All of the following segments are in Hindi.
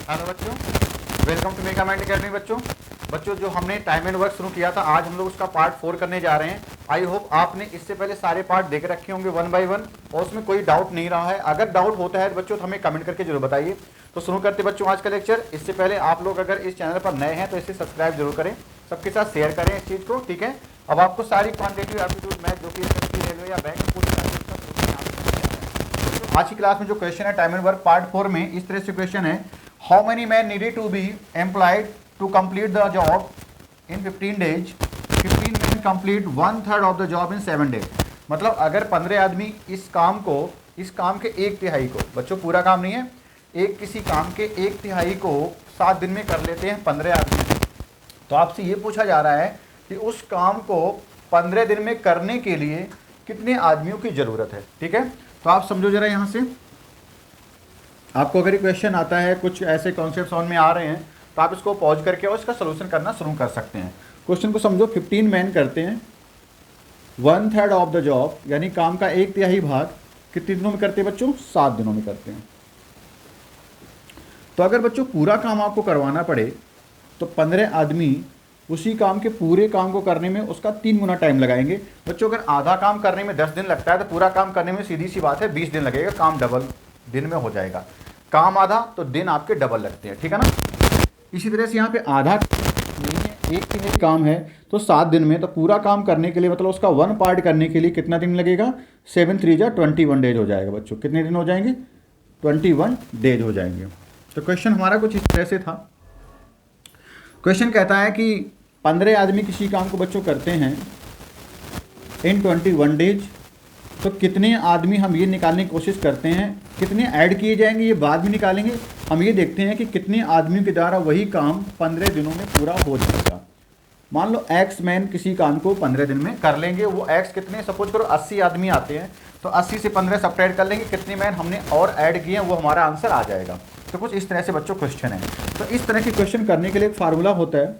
हेलो बच्चों, welcome to mega mind academy. बच्चों जो हमने टाइम एंड वर्क शुरू किया था, आज हम लोग उसका पार्ट 4 करने जा रहे हैं। आई होप आपने इससे पहले सारे पार्ट देख रखे होंगे वन बाय वन, और उसमें कोई डाउट नहीं रहा है। अगर डाउट होता है तो बच्चों हमें कमेंट करके जरूर बताइए। तो शुरू करते बच्चों आज का लेक्चर। इससे पहले आप लोग अगर इस चैनल पर नए हैं तो इसे सब्सक्राइब जरूर करें, सबके साथ शेयर करें इस चीज़ को, ठीक है। अब आपको सारी क्वान्टिटेटिव एप्टीट्यूड मैथ जो कि एसएससी, रेलवे या बैंक आज की क्लास में जो क्वेश्चन है टाइम एंड वर्क पार्ट 4 में इस तरह से क्वेश्चन है, how many man needed to be employed to complete the job in 15 days. 15 man complete 1/3 of the job in 7 days. मतलब अगर 15 आदमी इस काम के 1/3 को, बच्चों पूरा काम नहीं है, किसी काम के 1/3 को 7 दिन में कर लेते हैं 15 आदमी, तो आपसे ये पूछा जा रहा है कि उस काम को 15 दिन में करने के लिए कितने आदमियों की ज़रूरत है, ठीक है। तो आप समझो जरा, यहाँ से आपको अगर ये क्वेश्चन आता है, कुछ ऐसे कॉन्सेप्ट समझ में आ रहे हैं, तो आप इसको पॉज करके और इसका सोल्यूशन करना शुरू कर सकते हैं। क्वेश्चन को समझो, 15 मैन करते हैं 1/3 ऑफ द जॉब, यानी काम का 1/3 भाग कितने दिनों में करते हैं बच्चों? 7 दिनों में करते हैं। तो अगर बच्चों पूरा काम आपको करवाना पड़े तो 15 आदमी उसी काम के पूरे काम को करने में उसका 3 गुना टाइम लगाएंगे। बच्चों अगर आधा काम करने में 10 दिन लगता है तो पूरा काम करने में सीधी सी बात है 20 दिन लगेगा, काम डबल दिन में हो जाएगा। काम आधा तो दिन आपके डबल लगते हैं, ठीक है ना। इसी तरह से यहाँ पे आधा नहीं है, एक दिन एक काम है तो 7 दिन में, तो पूरा काम करने के लिए मतलब उसका 1 पार्ट करने के लिए कितना दिन लगेगा? 7 3 जा 21 डेज हो जाएगा बच्चों। कितने दिन हो जाएंगे? 21 डेज हो जाएंगे। तो क्वेश्चन हमारा कुछ इस तरह से था। क्वेश्चन कहता है कि 15 आदमी किसी काम को बच्चों करते हैं इन 21 डेज, तो कितने आदमी हम ये निकालने की कोशिश करते हैं, कितने ऐड किए जाएंगे ये बाद में निकालेंगे। हम ये देखते हैं कि कितने आदमियों के द्वारा वही काम 15 दिनों में पूरा हो जाएगा। मान लो एक्स मैन किसी काम को 15 दिन में कर लेंगे। वो एक्स कितने, सपोज करो 80 आदमी आते हैं, तो 80 से 15 सब्ट्रैक्ट कर लेंगे, कितने मैन हमने और ऐड किए हैं वो हमारा आंसर आ जाएगा। तो कुछ इस तरह से बच्चों क्वेश्चन है। तो इस तरह के क्वेश्चन करने के लिए एक फार्मूला होता है,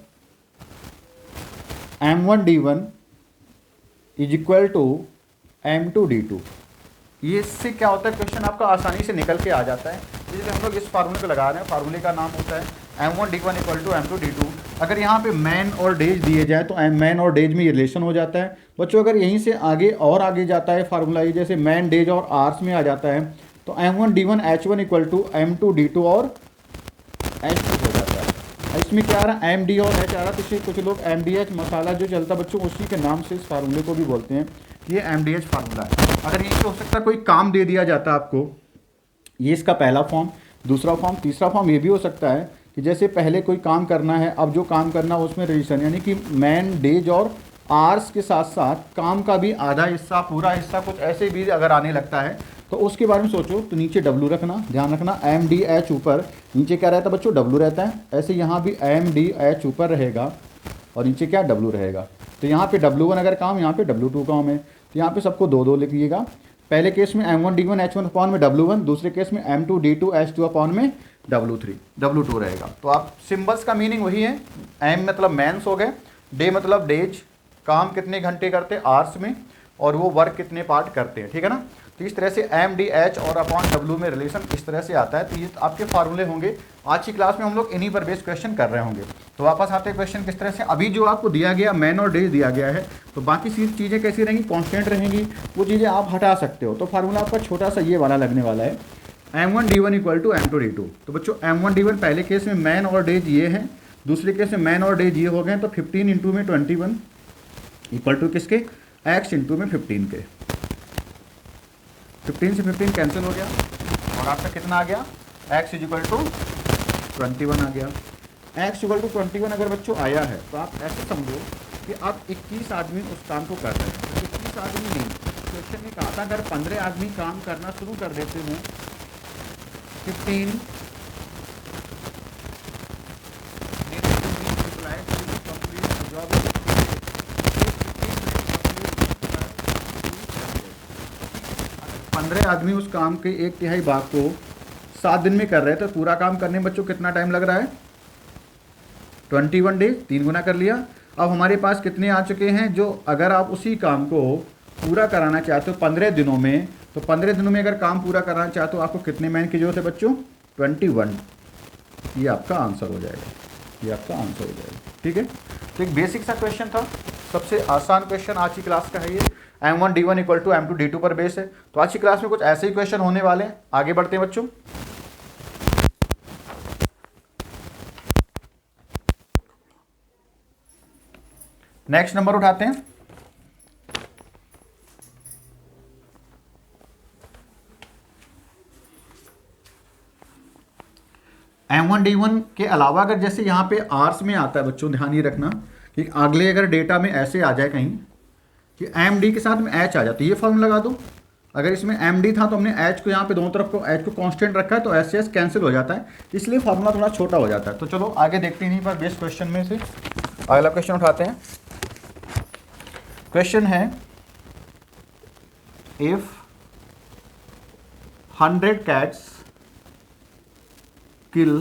M1D1 is equal to M2D2। ये इससे क्या होता है, क्वेश्चन आपका आसानी से निकल के आ जाता है, इसलिए हम लोग इस फार्मूले को लगा रहे हैं। फार्मूले का नाम होता है M1D1 इक्वल टू M2D2। अगर यहाँ पे मैन और डेज दिए जाए तो मैन और डेज में ये रिलेशन हो जाता है बच्चों। अगर यहीं से आगे और आगे जाता है फार्मूला, ये जैसे मैन डेज और आर्स में आ जाता है, तो M1D1 H1 equal to M2D2 और H2 हो जाता है। इसमें क्या आ रहा है, MD और H आ रहा है, तो इसलिए कुछ लोग MDH मसाला जो चलता बच्चों उसी के नाम से इस फार्मूले को भी बोलते हैं। ये MDH फार्मूला है। अगर ये हो सकता है कोई काम दे दिया जाता है आपको, ये इसका पहला फॉर्म, दूसरा फॉर्म, तीसरा फॉर्म ये भी हो सकता है कि जैसे पहले कोई काम करना है, अब जो काम करना है उसमें रिलेशन, यानी कि मैन डेज और आर्स के साथ साथ काम का भी आधा हिस्सा, पूरा हिस्सा, कुछ ऐसे भी अगर आने लगता है तो उसके बारे में सोचो। तो नीचे W रखना, ध्यान रखना, MDH ऊपर, नीचे क्या रहता है बच्चों? W रहता है। ऐसे यहाँ भी MDH ऊपर रहेगा और नीचे क्या? W रहेगा। तो यहाँ पे W1 अगर काम, यहाँ पे W2 काम है, तो यहाँ पे सबको 2-2 लिखिएगा। पहले केस में M1D1 H1 अपॉन में W1, दूसरे केस में M2D2 H2 अपॉन में W2 रहेगा। तो आप सिंबल्स का मीनिंग वही है। M मतलब मैंस हो गए, डे मतलब डेज, काम कितने घंटे करते आर्स में, और वो वर्क कितने पार्ट करते हैं, ठीक है ना। तो इस तरह से MDH और अपॉन W में रिलेशन इस तरह से आता है। तो ये आपके फार्मूले होंगे। आज की क्लास में हम लोग इन्हीं पर बेस्ड क्वेश्चन कर रहे होंगे। तो वापस आते हैं क्वेश्चन किस तरह से। अभी जो आपको दिया गया मैन और डेज दिया गया है, तो बाकी चीज़ें कैसी रहेंगी? कॉन्स्टेंट रहेंगी, वो चीज़ें आप हटा सकते हो। तो फार्मूला आपका छोटा सा ये वाला लगने वाला है, M1D1 इक्वल टू M2D2। तो बच्चों M1D1 पहले केस में मैन और डेज ये हैं, दूसरे केस में मैन और डेज ये हो गए, तो 15 इंटू में 21 इक्वल टू किसके? X इंटू में 15 के। 15 से 15 कैंसिल हो गया और आपका कितना आ गया? X इज इक्वल टू 21 आ गया। X इक्वल टू 21 अगर बच्चों आया है तो आप ऐसे समझो कि आप 21 आदमी उस काम को कर रहे हैं। 21 आदमी नहीं, क्वेश्चन ने कहा था अगर 15 आदमी काम करना शुरू कर देते हैं, 15 15 आदमी उस काम के 1/3 भाग को 7 दिन में कर रहे हैं, तो पूरा काम करने में बच्चों कितना टाइम लग रहा है? 21 डेज, 3 गुना कर लिया। अब हमारे पास कितने आ चुके हैं, जो अगर आप उसी काम को पूरा कराना चाहते हो 15 दिनों में, तो 15 दिनों में अगर काम पूरा कराना चाहते हो आपको कितने मैन की जरूरत है बच्चों? 21। ये आपका आंसर हो जाएगा, ये आपका आंसर हो जाएगा। ठीक है, तो एक बेसिक सा क्वेश्चन था, सबसे आसान क्वेश्चन आज की क्लास का है ये। M1D1 इक्वल टू M2D2 पर बेस है। तो आज की क्लास में कुछ ऐसे ही क्वेश्चन होने वाले हैं। आगे बढ़ते हैं बच्चों। नेक्स्ट नंबर उठाते हैं। M1D1 के अलावा अगर जैसे यहाँ पे आर्स में आता है बच्चों, ध्यान ये रखना कि अगले अगर डेटा में ऐसे आ जाए कहीं कि MD के साथ में H आ जाता है, ये फॉर्मूला लगा दो। अगर इसमें MD था तो हमने H को यहाँ पे दोनों तरफ को H को कांस्टेंट रखा है तो S से S कैंसिल हो जाता है, इसलिए फॉर्मूला थोड़ा छोटा हो जाता है। तो चलो आगे देखते हैं पर बेस्ट क्वेश्चन में से अगला क्वेश्चन उठाते हैं। क्वेश्चन है if 100 cats kill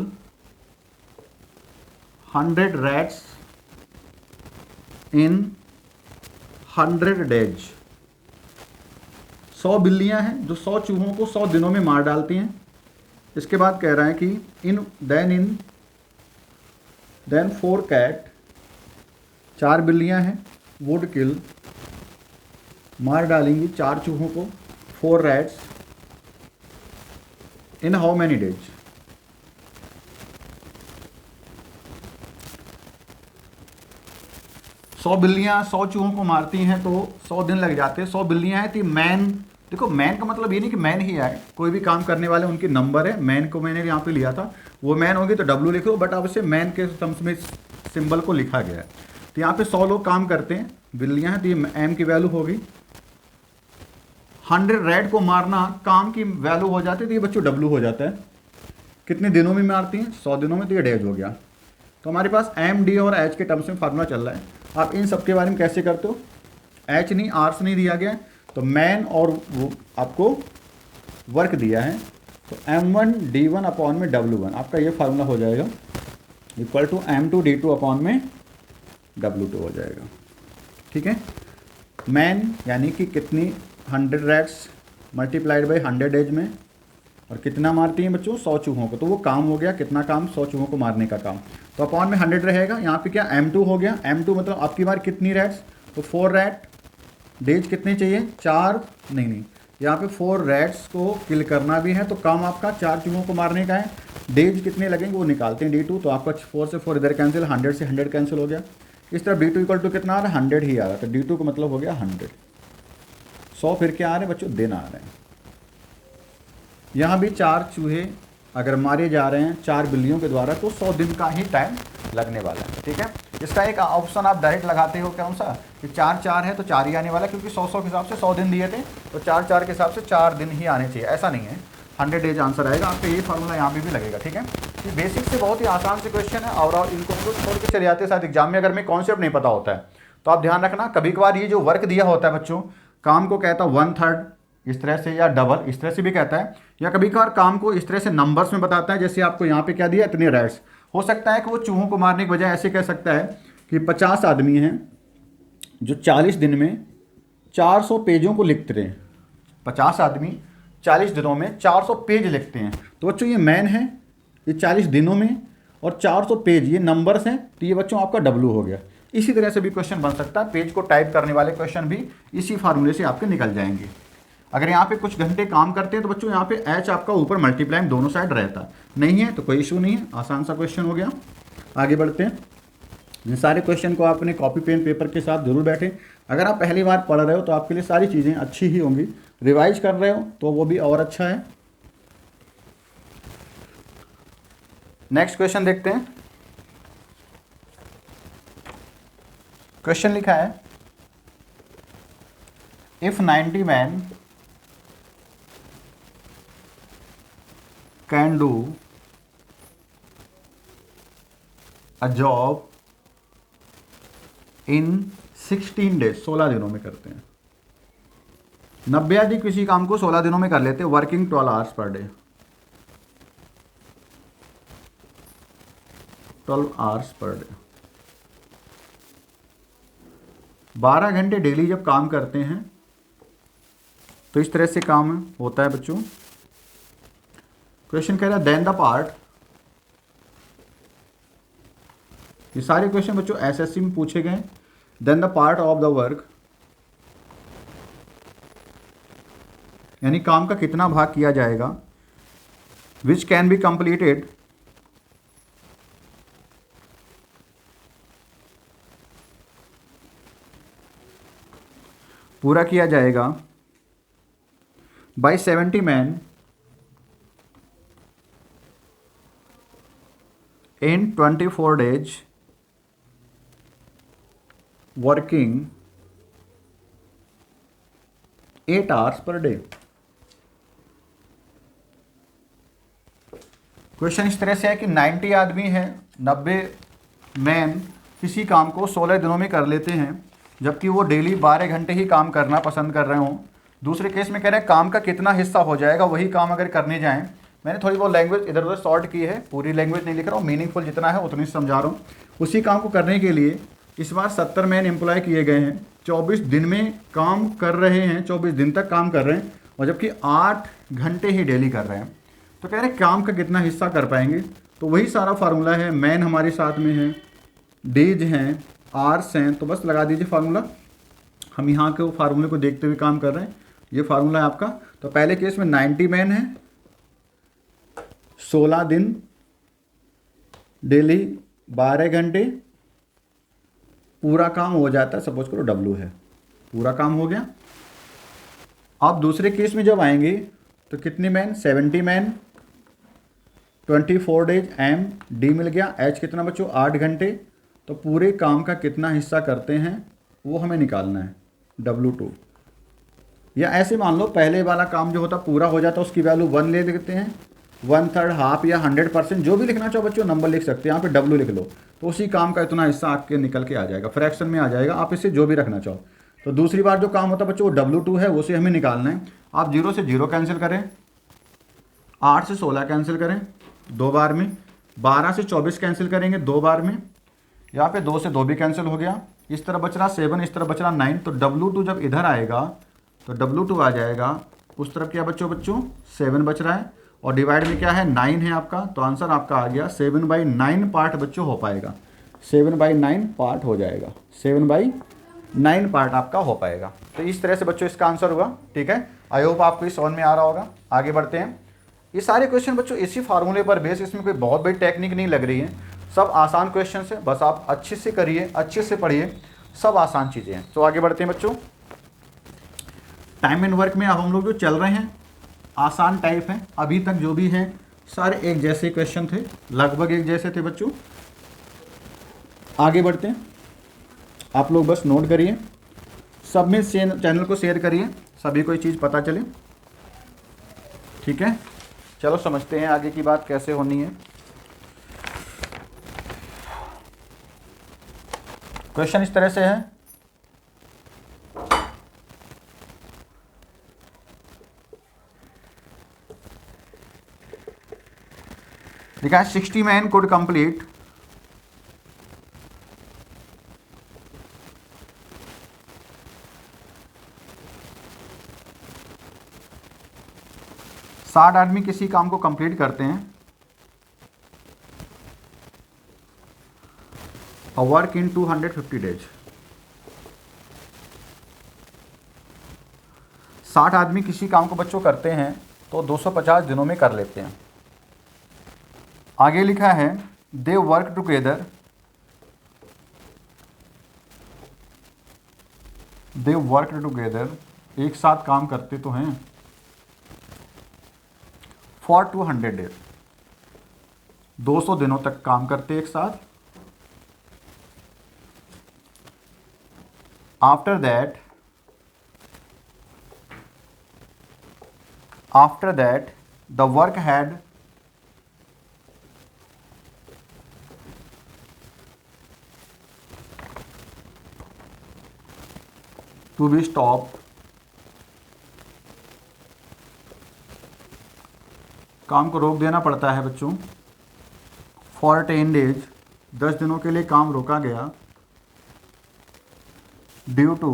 100 rats in 100 days। 100 बिल्लियां हैं जो 100 चूहों को 100 दिनों में मार डालती हैं। इसके बाद कह रहा है कि देन 4 कैट, 4 बिल्लियां हैं वुड किल, मार डालेंगी 4 चूहों को, 4 rats in how many days. 100 बिल्लियाँ 100 चूहों को मारती हैं तो 100 दिन लग जाते हैं। 100 बिल्लियाँ हैं तो मैन, देखो मैन का मतलब ये नहीं कि मैन ही आए, कोई भी काम करने वाले उनके नंबर है। मैन को मैंने यहाँ पे लिया था, वो मैन होगी तो W लिखो, बट अब इसे मैन के टर्म्स में सिंबल को लिखा गया है। तो यहाँ पे 100 लोग काम करते हैं, बिल्लियाँ हैं तो ये M की वैल्यू होगी। 100 रैट को मारना काम की वैल्यू हो जाती है तो ये बच्चों W हो जाता है। कितने दिनों में मारती हैं? 100 दिनों में, तो ये डेज हो गया। तो हमारे पास MD और H के टर्म्स में फार्मूला चल रहा है। आप इन सब के बारे में कैसे करते हो? H नहीं, आर्स नहीं दिया गया है तो मैन और वो आपको वर्क दिया है तो M1D1 अपॉन में W1 आपका ये फार्मूला हो जाएगा इक्वल टू M2D2 अपॉन में W2 हो जाएगा। ठीक है, मैन यानी कि कितनी 100 रैट्स मल्टीप्लाइड बाई 100 डेज में, और कितना मारती हैं बच्चों? 100 चूहों को। तो वो काम हो गया, कितना काम? 100 चूहों को मारने का काम। तो अपॉन में 100 रहेगा। यहाँ पे क्या M2 हो गया। M2 मतलब आपकी बार कितनी रैट्स? तो 4 रैट। डेज कितने चाहिए? 4 नहीं, यहाँ पे 4 रैट्स को किल करना भी है तो काम आपका 4 चूहों को मारने का है। डेज कितने लगेंगे वो निकालते हैं D2, तो आपका 4 से 4 इधर कैंसिल, 100 से 100 कैंसिल हो गया। इस तरफ D2 इक्वल टू कितना आ रहा है? 100 ही आ रहा है। तो D2 का मतलब हो गया 100। 100 फिर क्या आ रहे हैं बच्चों? दिन आ रहे हैं। यहाँ भी 4 चूहे अगर मारे जा रहे हैं 4 बिल्लियों के द्वारा तो 100 दिन का ही टाइम लगने वाला है। ठीक है, इसका एक ऑप्शन आप डायरेक्ट लगाते हो, कौन सा? कि 4 है तो 4 ही आने वाला, क्योंकि 100 के हिसाब से 100 दिन दिए थे तो 4 के हिसाब से 4 दिन ही आने चाहिए, ऐसा नहीं है। 100 डेज आंसर आएगा आपका। ये फार्मूला यहाँ पे भी लगेगा। ठीक है, ये बेसिक से बहुत ही आसान से क्वेश्चन है और इनको छोड़ के चले जाते हैं साथ एग्जाम में अगर में कॉन्सेप्ट नहीं पता होता है तो आप ध्यान रखना। कभी कभार ये जो वर्क दिया होता है बच्चों, काम को कहता है 1/3 इस तरह से, या डबल इस तरह से भी कहता है, या कभी कभार काम को इस तरह से नंबर्स में बताता है। जैसे आपको यहाँ पे क्या दिया? इतने रैट्स। हो सकता है कि वो चूहों को मारने की बजाय ऐसे कह सकता है कि 50 आदमी हैं जो 40 दिन में 400 पेजों को लिखते रहे। 50 आदमी 40 दिनों में 400 पेज लिखते हैं। तो बच्चों ये मैन है, ये 40 दिनों में, और 400 पेज ये नंबर्स हैं, तो ये बच्चों आपका W हो गया। इसी तरह से भी क्वेश्चन बन सकता है। पेज को टाइप करने वाले क्वेश्चन भी इसी फार्मूले से आपके निकल जाएंगे। अगर यहाँ पे कुछ घंटे काम करते हैं तो बच्चों यहाँ पे H आपका ऊपर मल्टीप्लाइंग दोनों साइड रहता नहीं है तो कोई इशू नहीं है। आसान सा क्वेश्चन हो गया। आगे बढ़ते हैं। इन सारे क्वेश्चन को आपने कॉपी पेन पेपर के साथ जरूर बैठें। अगर आप पहली बार पढ़ रहे हो तो आपके लिए सारी चीज़ें अच्छी ही होंगी। रिवाइज कर रहे हो तो वो भी और अच्छा है। नेक्स्ट क्वेश्चन देखते हैं। क्वेश्चन लिखा है if 90 man can do a job in 16 days, 16 दिनों में करते हैं। 90 आदमी किसी काम को 16 दिनों में कर लेते हैं, working 12 hours per day, 12 hours per day. 12 घंटे डेली जब काम करते हैं तो इस तरह से काम होता है बच्चों। क्वेश्चन कह रहा है देन द पार्ट ये सारे क्वेश्चन बच्चों एसएससी में पूछे गए। Then the part of the work, यानी काम का कितना भाग किया जाएगा, विच कैन बी कंप्लीटेड पूरा किया जाएगा by 70 man in 24 days working 8 hours per day. Question इस तरह से है कि 90 आदमी हैं, 90 मैन किसी काम को 16 दिनों में कर लेते हैं, जबकि वो डेली 12 घंटे ही काम करना पसंद कर रहे हों। दूसरे केस में कह रहे हैं काम का कितना हिस्सा हो जाएगा वही काम अगर करने जाएं। मैंने थोड़ी बहुत लैंग्वेज इधर उधर शॉर्ट की है, पूरी लैंग्वेज नहीं लिख रहा हूँ, मीनिंगफुल जितना है उतनी समझा रहा हूँ। उसी काम को करने के लिए इस बार 70 मैन एम्प्लॉय किए गए हैं, 24 दिन में काम कर रहे हैं, 24 दिन तक काम कर रहे हैं, और जबकि 8 घंटे ही डेली कर रहे हैं। तो कह रहे हैं काम का कितना हिस्सा कर पाएंगे, तो वही सारा फार्मूला है। मैन हमारे साथ में है, डेज हैं, आर्स हैं, तो बस लगा दीजिए फार्मूला। हम यहाँ के फार्मूले को देखते हुए काम कर रहे हैं। ये फार्मूला है आपका। तो पहले केस में 90 मैन है, 16 दिन, डेली 12 घंटे, पूरा काम हो जाता है, सपोज करो W है, पूरा काम हो गया। अब दूसरे केस में जब आएंगे तो कितने man, 70 man, 24 days M, D मिल गया, H कितना बच्चों 8 घंटे। तो पूरे काम का कितना हिस्सा करते हैं वो हमें निकालना है, W2। या ऐसे मान लो पहले वाला काम जो होता पूरा हो जाता उसकी वैल्यू 1 ले लेते हैं, 1/3, हाफ या 100%, जो भी लिखना चाहो बच्चों नंबर लिख सकते हैं, यहाँ पे W लिख लो, तो उसी काम का इतना हिस्सा आपके निकल के आ जाएगा, फ्रैक्शन में आ जाएगा, आप इसे जो भी रखना चाहो। तो दूसरी बार जो काम होता है बच्चों वो W2 है, उसे हमें निकालना है। आप 0 से 0 कैंसिल करें, 8 से 16 कैंसिल करें 2 बार में, 12 से 24 कैंसिल करेंगे 2 बार में, यहाँ पे 2 से 2 भी कैंसिल हो गया, इस तरह बच रहा 7, इस तरह बच रहा 9। तो W2 जब इधर आएगा तो W2 आ जाएगा, उस तरफ क्या बच्चों 7 बच रहा है, और डिवाइड में क्या है 9 है आपका, तो आंसर आपका आ गया 7/9 पार्ट बच्चों हो पाएगा, 7/9 पार्ट हो जाएगा, 7/9 पार्ट आपका हो पाएगा। तो इस तरह से बच्चों इसका आंसर हुआ। ठीक है, आई होप आपको इस समझ में आ रहा होगा। आगे बढ़ते हैं। ये सारे क्वेश्चन बच्चों इसी फार्मूले पर बेस, इसमें कोई बहुत बड़ी टेक्निक नहीं लग रही है, सब आसान क्वेश्चन है, बस आप अच्छे से करिए, अच्छे से पढ़िए, सब आसान चीज़ें हैं। तो आगे बढ़ते हैं बच्चों। टाइम एंड वर्क में अब हम लोग जो चल रहे हैं आसान टाइप हैं, अभी तक जो भी हैं सारे एक जैसे क्वेश्चन थे, लगभग एक जैसे थे बच्चों। आगे बढ़ते हैं, आप लोग बस नोट करिए, सब में चैनल को शेयर करिए, सभी को ये चीज़ पता चले। ठीक है, चलो समझते हैं आगे की बात कैसे होनी है। क्वेश्चन इस तरह से है, लिखा है 60 मैन कुड कंप्लीट 60 आदमी किसी काम को कंप्लीट करते हैं, वर्क इन 250 डेज। 60 आदमी किसी काम को बच्चों करते हैं तो 250 दिनों में कर लेते हैं। आगे लिखा है they work together, they work together, एक साथ काम करते तो हैं, फॉर 200 डेज, 200 दिनों तक काम करते एक साथ। After that the work had to be stop, काम को रोक देना पड़ता है बच्चों, फॉर 10 डेज, 10 दिनों के लिए काम रोका गया, ड्यू टू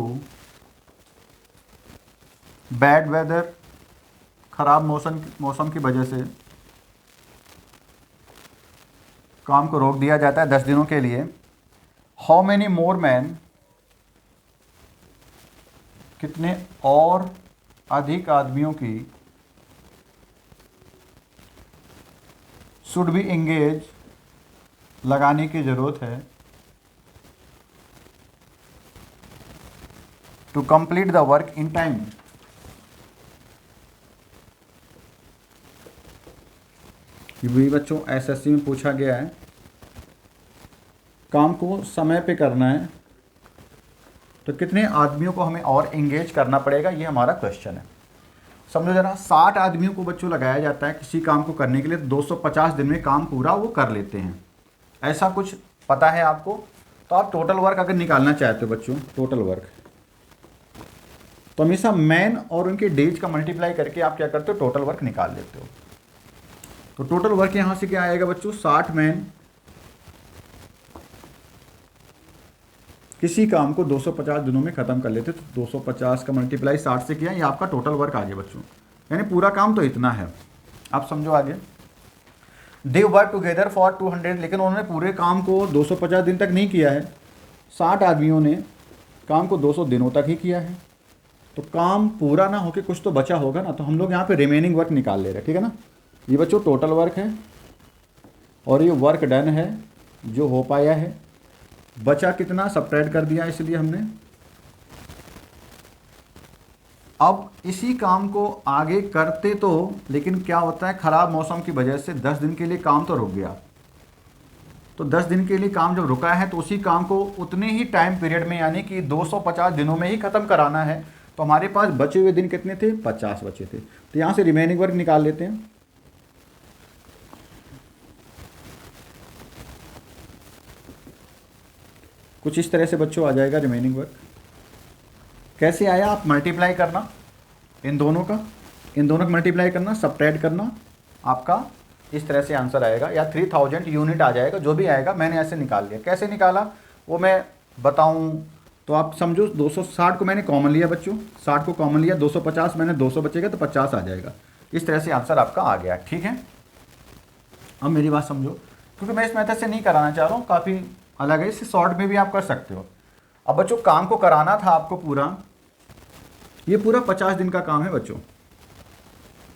बैड वेदर, खराब मौसम की वजह से काम को रोक दिया जाता है 10 दिनों के लिए। हाउ मेनी मोर मैन, कितने और अधिक आदमियों की शुड बी एंगेज, लगाने की जरूरत है, to complete the work in time. ये भी बच्चों एसएससी में पूछा गया है। काम को समय पे करना है तो कितने आदमियों को हमें और एंगेज करना पड़ेगा, ये हमारा क्वेश्चन है। समझो जरा, 60 आदमियों को बच्चों लगाया जाता है किसी काम को करने के लिए, 250 दिन में काम पूरा वो कर लेते हैं, ऐसा कुछ पता है आपको? तो आप टोटल वर्क अगर निकालना चाहते हो बच्चों, टोटल वर्क, तो हमेशा मैन और उनके डेज का मल्टीप्लाई करके आप क्या करते हो, टोटल वर्क निकाल लेते हो। तो टोटल वर्क यहां से क्या आएगा बच्चों, 60 मैन किसी काम को 250 दिनों में खत्म कर लेते, तो 250 का मल्टीप्लाई 60 से किया, ये आपका टोटल वर्क आ गया बच्चों, यानी पूरा काम तो इतना है। आप समझो आगे, दे वर्क टुगेदर फॉर 200, लेकिन उन्होंने पूरे काम को 250 दिन तक नहीं किया है, 60 आदमियों ने काम को 200 दिनों तक ही किया है, तो काम पूरा ना होके कुछ तो बचा होगा ना, तो हम लोग यहाँ पे रिमेनिंग वर्क निकाल ले रहे हैं, ठीक है ना। ये बच्चों टोटल वर्क है और ये वर्क डन है जो हो पाया है, बचा कितना सबट्रैक्ट कर दिया इसलिए हमने। अब इसी काम को आगे करते तो, लेकिन क्या होता है, खराब मौसम की वजह से 10 दिन के लिए काम तो रुक गया, तो 10 दिन के लिए काम जब रुका है तो उसी काम को उतने ही टाइम पीरियड में, यानी कि 250 दिनों में ही ख़त्म कराना है, तो हमारे पास बचे हुए दिन कितने थे, 50 बचे थे, तो यहाँ से रिमेनिंग वर्क निकाल लेते हैं। कुछ इस तरह से बच्चों आ जाएगा रिमेनिंग वर्क। कैसे आया, आप मल्टीप्लाई करना इन दोनों का मल्टीप्लाई करना, सबट्रैक्ट करना, आपका इस तरह से आंसर आएगा, या 3000 यूनिट आ जाएगा, जो भी आएगा। मैंने ऐसे निकाल लिया, कैसे निकाला वो मैं बताऊं, तो आप समझो 260 को मैंने कॉमन लिया बच्चों, 60 को कॉमन लिया, 250 मैंने 200 बचेगा तो 50 आ जाएगा, इस तरह से आंसर आपका आ गया, ठीक है। अब मेरी बात समझो, क्योंकि मैं इस मेथड से नहीं कराना चाह रहा हूँ, काफ़ी अलग है, इससे शॉर्ट में भी आप कर सकते हो। अब बच्चों काम को कराना था आपको पूरा, ये पूरा 50 दिन का काम है बच्चों,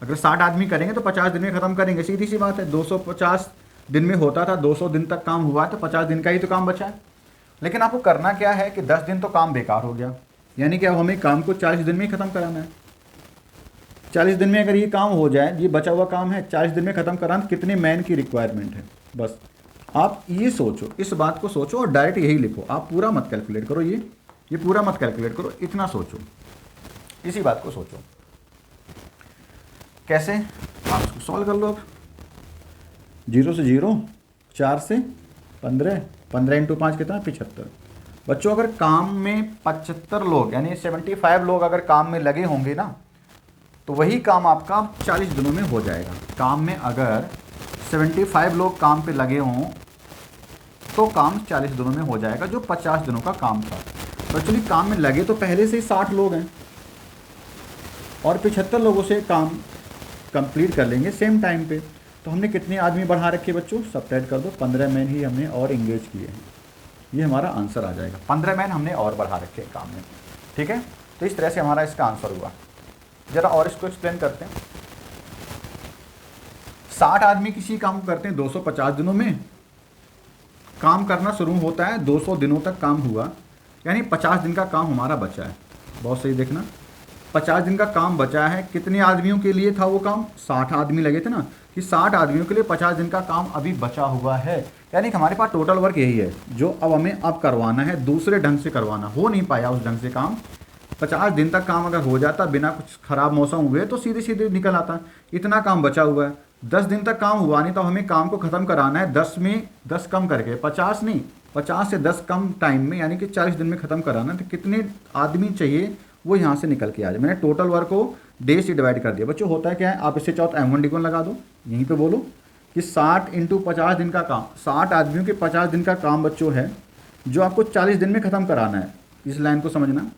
अगर 60 आदमी करेंगे तो 50 दिन में ख़त्म करेंगे, सीधी सी बात है। 250 दिन में होता था, 200 दिन तक काम हुआ तो 50 दिन का ही तो काम बचा है। लेकिन आपको करना क्या है कि 10 दिन तो काम बेकार हो गया, यानी कि अब हमें काम को 40 दिन में ही ख़त्म कराना है। 40 दिन में अगर ये काम हो जाए, ये बचा हुआ काम है 40 दिन में ख़त्म कराना, कितने मैन की रिक्वायरमेंट है, बस आप ये सोचो, इस बात को सोचो और डायरेक्ट यही लिखो। आप पूरा मत कैलकुलेट करो, ये पूरा मत कैलकुलेट करो, इतना सोचो, इसी बात को सोचो। कैसे, आप इसको सॉल्व कर लो। अब 0 से 0, 4 से 15, 15 इंटू 5 कितना, 75। बच्चों अगर काम में 75 लोग यानी 75 लोग अगर काम में लगे होंगे ना, तो वही काम आपका 40 दिनों में हो जाएगा। काम में अगर 75 लोग काम पे लगे हों तो काम 40 दिनों में हो जाएगा, जो 50 दिनों का काम था। तो एक्चुअली काम में लगे तो पहले से ही 60 लोग हैं और 75 लोगों से काम कंप्लीट कर लेंगे सेम टाइम पे। तो हमने कितने आदमी बढ़ा रखे बच्चों, सबट्रैक्ट कर दो, 15 मैन ही हमने और इंगेज किए हैं, ये हमारा आंसर आ जाएगा। 15 मैन हमने और बढ़ा रखे हैं काम में, ठीक है। तो इस तरह से हमारा इसका आंसर हुआ। ज़रा और इसको एक्सप्लेन करते हैं। 60 आदमी किसी काम को करते हैं 250 दिनों में, काम करना शुरू होता है 200 दिनों तक काम हुआ, यानी 50 दिन का काम हमारा बचा है। बहुत सही देखना, 50 दिन का काम बचा है। कितने आदमियों के लिए था वो काम, 60 आदमी लगे थे ना, कि 60 आदमियों के लिए 50 दिन का काम अभी बचा हुआ है, यानी कि हमारे पास टोटल वर्क यही है जो अब हमें अब करवाना है, दूसरे ढंग से करवाना। हो नहीं पाया उस ढंग से काम, 50 दिन तक काम अगर हो जाता बिना कुछ ख़राब मौसम हुए तो सीधे सीधे निकल आता। इतना काम बचा हुआ है, 10 दिन तक काम हुआ नहीं, तो हमें काम को ख़त्म कराना है 10 में 10 कम करके, 50 नहीं 50 से 10 कम टाइम में, यानी कि 40 दिन में ख़त्म कराना है। तो कितने आदमी चाहिए वो यहाँ से निकल के आ जाए। मैंने टोटल वर्क को डे से डिवाइड कर दिया। बच्चों होता है क्या है, आप इससे चाहो तो M1D1 लगा दो, यहीं पे बोलो कि 60 इंटू 50 दिन का काम, 60 आदमियों के 50 दिन का काम बच्चों है जो आपको 40 दिन में ख़त्म कराना है। इस लाइन को समझना,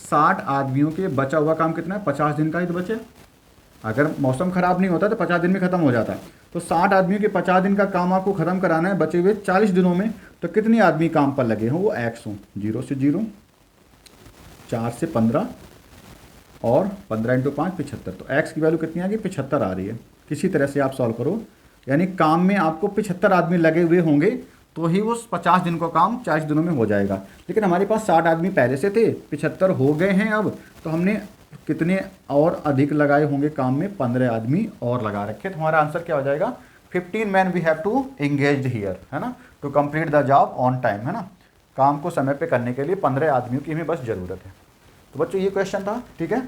60 आदमियों के बचा हुआ काम कितना है, 50 दिन का ही तो बचे। अगर मौसम ख़राब नहीं होता तो 50 दिन में ख़त्म हो जाता। तो 60 आदमियों के 50 दिन का काम आपको ख़त्म कराना है बचे हुए 40 दिनों में। तो कितने आदमी काम पर लगे हों, वो एक्स हों। 0 से 0, 4 से 15 और 15 इंटू 5 75। तो एक्स की वैल्यू कितनी आ गई, 75 आ रही है। किसी तरह से आप सॉल्व करो, यानी काम में आपको 75 आदमी लगे हुए होंगे तो ही वो 50 दिन का काम 40 दिनों में हो जाएगा। लेकिन हमारे पास 60 आदमी पहले से थे, 75 हो गए हैं अब, तो हमने कितने और अधिक लगाए होंगे काम में, 15 आदमी और लगा रखे। तो हमारा आंसर क्या हो जाएगा, 15 man we have to engage here, है ना, to complete the job on time, है ना। काम को समय पे करने के लिए 15 आदमियों की हमें बस ज़रूरत है। तो बच्चों ये क्वेश्चन था, ठीक है।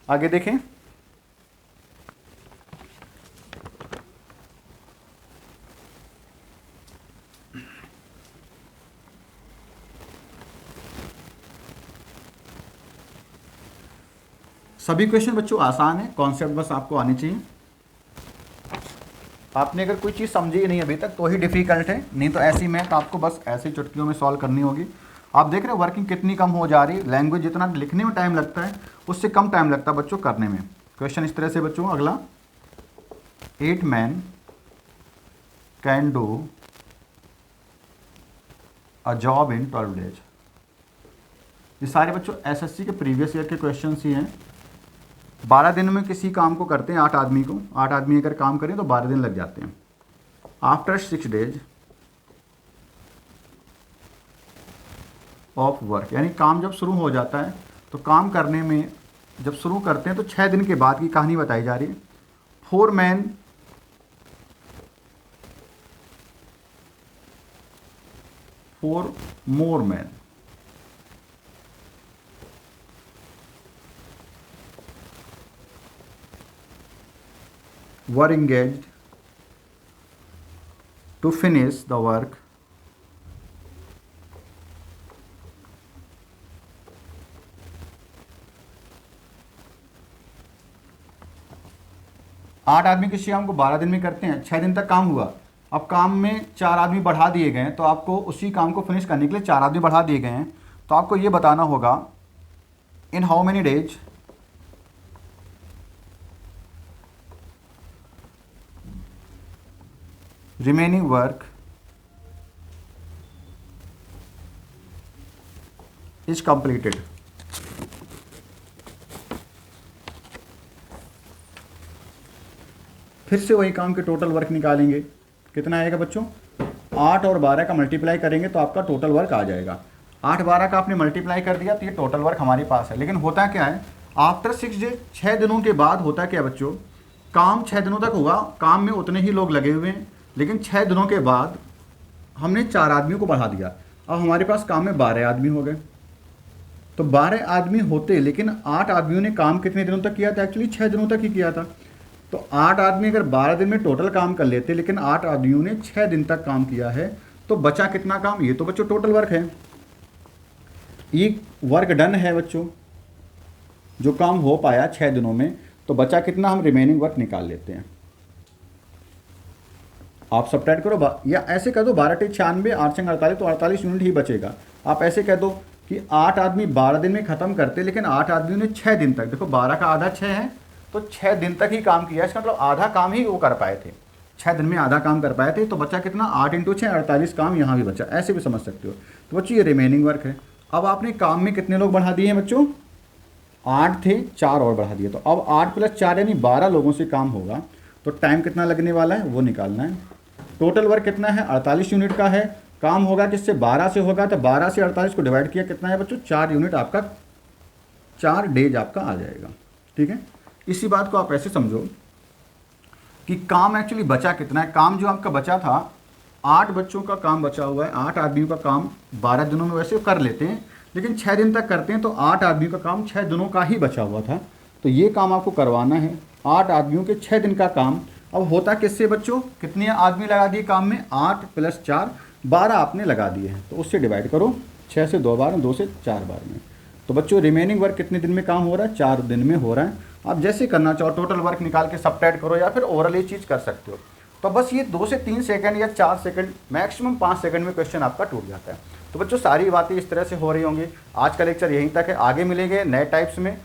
आगे देखें, सभी क्वेश्चन बच्चों आसान है, कॉन्सेप्ट बस आपको आनी चाहिए। आपने अगर कोई चीज़ समझी नहीं अभी तक तो ही डिफ़िकल्ट है, नहीं तो ऐसी मैथ आपको बस ऐसी चुटकियों में सॉल्व करनी होगी। आप देख रहे हो वर्किंग कितनी कम हो जा रही है, लैंग्वेज जितना लिखने में टाइम लगता है उससे कम टाइम लगता है बच्चों करने में। क्वेश्चन इस तरह से बच्चों, अगला 8 man can do a job in 12 days. ये सारे बच्चों एसएससी के प्रीवियस ईयर के क्वेश्चन ही हैं। 12 दिन में किसी काम को करते हैं 8 आदमी को, 8 आदमी अगर काम करें तो 12 दिन लग जाते हैं। आफ्टर 6 डेज ऑफ वर्क, यानी काम जब शुरू हो जाता है तो काम करने में जब शुरू करते हैं तो 6 दिन के बाद की कहानी बताई जा रही है। 4 man four more man, were engaged to finish the work आठ आदमी किसी काम को 12 दिन में करते हैं, 6 दिन तक काम हुआ। अब काम में 4 आदमी बढ़ा दिए गए हैं, तो आपको उसी काम को फिनिश करने के लिए 4 आदमी बढ़ा दिए गए हैं। तो आपको ये बताना होगा in how many days remaining work is completed। फिर से वही काम के टोटल वर्क निकालेंगे, कितना आएगा बच्चों, 8 और 12 का मल्टीप्लाई करेंगे तो आपका टोटल वर्क आ जाएगा। 8 12 का आपने मल्टीप्लाई कर दिया तो ये टोटल वर्क हमारे पास है। लेकिन होता क्या है, आफ्टर 6 डेज, 6 दिनों के बाद होता क्या बच्चों, काम 6 दिनों तक हुआ, काम में उतने ही लोग लगे हुए हैं, लेकिन 6 दिनों के बाद हमने 4 आदमियों को बढ़ा दिया। अब हमारे पास काम में 12 आदमी हो गए। तो 12 आदमी होते, लेकिन 8 आदमियों ने काम कितने दिनों तक किया था, एक्चुअली 6 दिनों तक ही किया था। तो 8 आदमी अगर 12 दिन में टोटल काम कर लेते, लेकिन 8 आदमियों ने 6 दिन तक काम किया है, तो बचा कितना काम, ये तो बच्चों टोटल वर्क है। ये वर्क डन है बच्चों, जो काम हो पाया 6 दिनों में, तो बचा कितना, हम रिमेनिंग वर्क निकाल लेते हैं। आप सब्ट्रैक्ट करो, या ऐसे कह दो 12 × 96, 8 × 48, तो 48 यूनिट ही बचेगा। आप ऐसे कह दो कि 8 आदमी 12 दिन में ख़त्म करते, लेकिन 8 आदमियों ने 6 दिन तक, देखो 12 का आधा 6 है, तो 6 दिन तक ही काम किया, इसका मतलब आधा काम ही वो कर पाए थे, 6 दिन में आधा काम कर पाए थे। तो बचा कितना, 8 × 6 48 काम यहाँ भी बचा, ऐसे भी समझ सकते हो। तो बच्चों ये रिमेनिंग वर्क है। अब आपने काम में कितने लोग बढ़ा दिए हैं बच्चों, 8 थे, 4 और बढ़ा दिए। तो अब 8 + 4 यानी 12 लोगों से काम होगा, तो टाइम कितना लगने वाला है वो निकालना है। टोटल वर्क कितना है, 48 यूनिट का है। काम होगा किससे, 12 से होगा, तो 12 से 48 को डिवाइड किया, कितना है बच्चों, 4 यूनिट आपका, 4 डेज आपका आ जाएगा। ठीक है, इसी बात को आप ऐसे समझो कि काम एक्चुअली बचा कितना है। काम जो आपका बचा था, 8 बच्चों का काम बचा हुआ है, 8 आदमियों का काम 12 दिनों में वैसे कर लेते हैं, लेकिन 6 दिन तक करते हैं, तो 8 आदमियों का काम 6 दिनों का ही बचा हुआ था। तो ये काम आपको करवाना है, 8 आदमियों के 6 दिन का काम। अब होता किससे बच्चों, कितने आदमी लगा दिए काम में, 8 + 4 12 आपने लगा दिए हैं, तो उससे डिवाइड करो, 6 से 2 बार, 2 से 4 बार में। तो बच्चों रिमेनिंग वर्क कितने दिन में काम हो रहा है, 4 दिन में हो रहा है। आप जैसे करना चाहो टोटल वर्क निकाल के सब्ट्रैक्ट करो, या फिर ओवरऑल ये चीज़ कर सकते हो। तो बस ये 2 से 3 सेकंड या 4 सेकंड, मैक्सिमम 5 सेकंड में क्वेश्चन आपका टूट जाता है। तो बच्चों सारी बातें इस तरह से हो रही होंगी। आज का लेक्चर यहीं तक है, आगे मिलेंगे नए टाइप्स में।